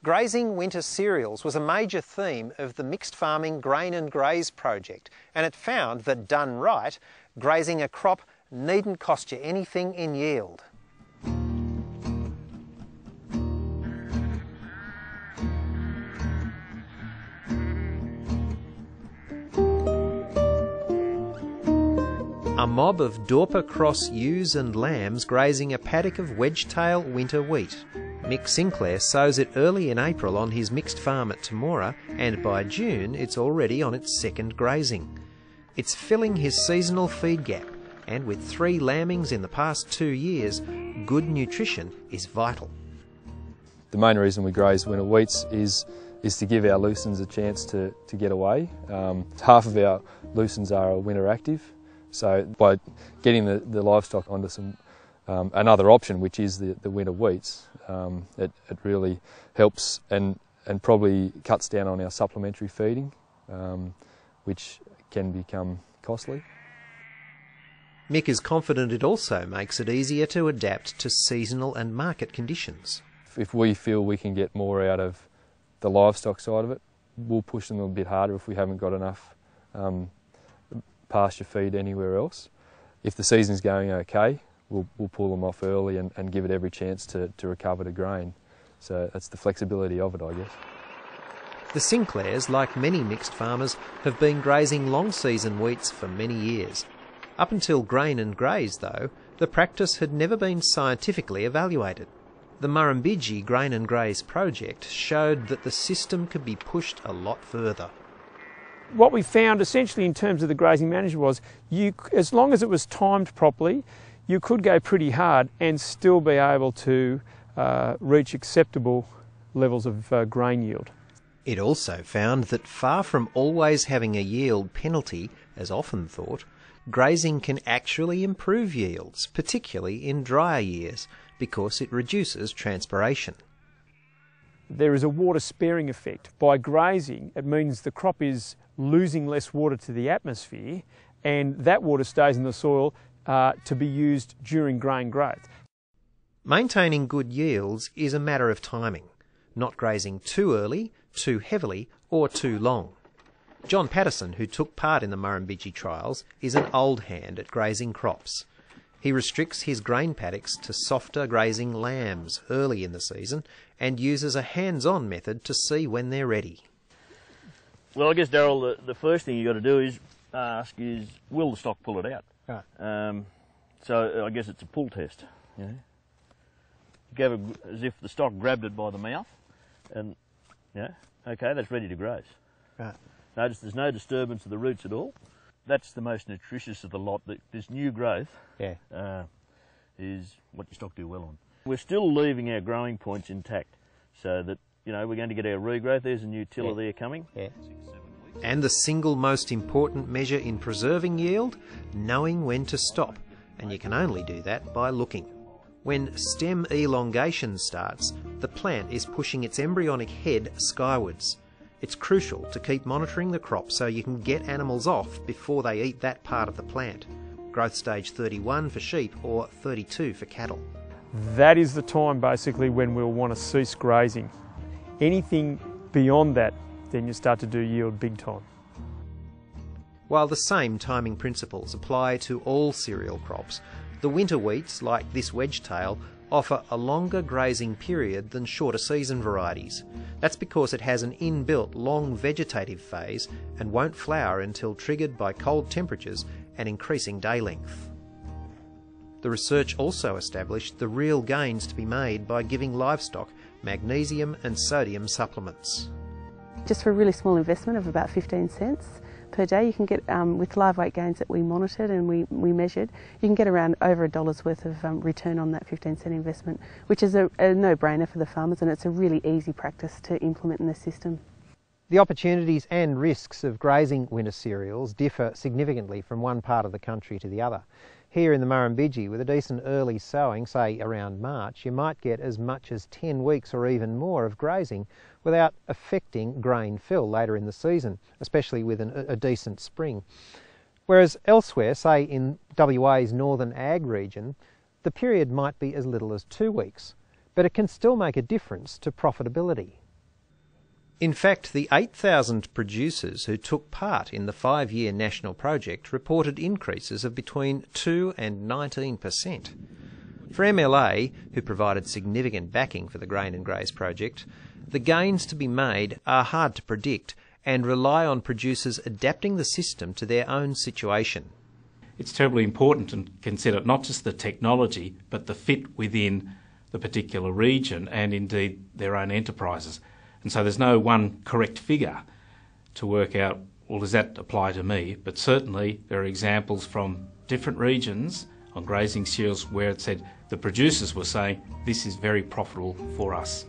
Grazing winter cereals was a major theme of the mixed farming Grain Graze project, and it found that done right, grazing a crop needn't cost you anything in yield. A mob of Dorper cross ewes and lambs grazing a paddock of wedge-tail winter wheat. Mick Sinclair sows it early in April on his mixed farm at Temora, and by June it's already on its second grazing. It's filling his seasonal feed gap, and with 3 lambings in the past 2 years, good nutrition is vital. The main reason we graze winter wheats is to give our lucerne a chance to get away. Half of our lucerne are winter active, so by getting the livestock onto some another option, which is the winter wheats, it really helps and probably cuts down on our supplementary feeding, which can become costly. Mick is confident it also makes it easier to adapt to seasonal and market conditions. If we feel we can get more out of the livestock side of it, we'll push them a bit harder if we haven't got enough pasture feed anywhere else. If the season's going okay, we'll pull them off early and give it every chance to recover to grain. So that's the flexibility of it, I guess. The Sinclairs, like many mixed farmers, have been grazing long season wheats for many years. Up until Grain Graze, though, the practice had never been scientifically evaluated. The Murrumbidgee Grain Graze project showed that the system could be pushed a lot further. What we found essentially in terms of the grazing management was, as long as it was timed properly, you could go pretty hard and still be able to reach acceptable levels of grain yield. It also found that far from always having a yield penalty, as often thought, grazing can actually improve yields, particularly in drier years, because it reduces transpiration. There is a water sparing effect. By grazing, it means the crop is losing less water to the atmosphere, and that water stays in the soil to be used during grain growth. Maintaining good yields is a matter of timing, not grazing too early, too heavily or too long. John Patterson, who took part in the Murrumbidgee trials, is an old hand at grazing crops. He restricts his grain paddocks to softer grazing lambs early in the season and uses a hands-on method to see when they're ready. Well, I guess, Darryl, the first thing you've got to do is ask is, will the stock pull it out? Right. So I guess it's a pull test. You know? Go as if the stock grabbed it by the mouth, and okay, that's ready to graze. Right. Notice there's no disturbance of the roots at all. That's the most nutritious of the lot. This new growth is what your stock do well on. We're still leaving our growing points intact, so that we're going to get our regrowth. There's a new tiller there coming. Yeah. And the single most important measure in preserving yield, knowing when to stop, and you can only do that by looking. When stem elongation starts, the plant is pushing its embryonic head skywards. It's crucial to keep monitoring the crop so you can get animals off before they eat that part of the plant. Growth stage 31 for sheep or 32 for cattle. That is the time basically when we'll want to cease grazing. Anything beyond that, then you start to do yield big time. While the same timing principles apply to all cereal crops, the winter wheats, like this wedge-tail, offer a longer grazing period than shorter season varieties. That's because it has an inbuilt long vegetative phase and won't flower until triggered by cold temperatures and increasing day length. The research also established the real gains to be made by giving livestock magnesium and sodium supplements. Just for a really small investment of about 15 cents per day, you can get, with live weight gains that we monitored and we measured, you can get around over $1 worth of return on that 15-cent investment, which is a no-brainer for the farmers, and it's a really easy practice to implement in the system. The opportunities and risks of grazing winter cereals differ significantly from one part of the country to the other. Here in the Murrumbidgee, with a decent early sowing, say around March, you might get as much as 10 weeks or even more of grazing without affecting grain fill later in the season, especially with a decent spring. Whereas elsewhere, say in WA's northern ag region, the period might be as little as 2 weeks, but it can still make a difference to profitability. In fact, the 8,000 producers who took part in the 5-year national project reported increases of between 2 and 19%. For MLA, who provided significant backing for the Grain Graze project, the gains to be made are hard to predict and rely on producers adapting the system to their own situation. It's terribly important to consider not just the technology, but the fit within the particular region and indeed their own enterprises. And so there's no one correct figure to work out, well, does that apply to me? But certainly there are examples from different regions on grazing cereals where it said the producers were saying this is very profitable for us.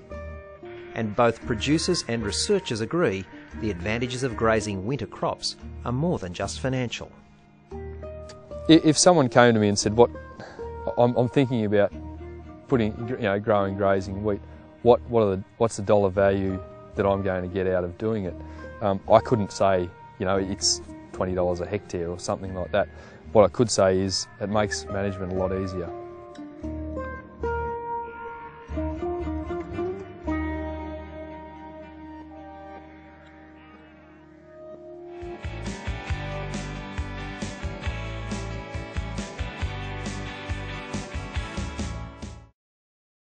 And both producers and researchers agree the advantages of grazing winter crops are more than just financial. If someone came to me and said, I'm thinking about growing grazing wheat, what's the dollar value that I'm going to get out of doing it? I couldn't say, it's $20 a hectare or something like that. What I could say is it makes management a lot easier.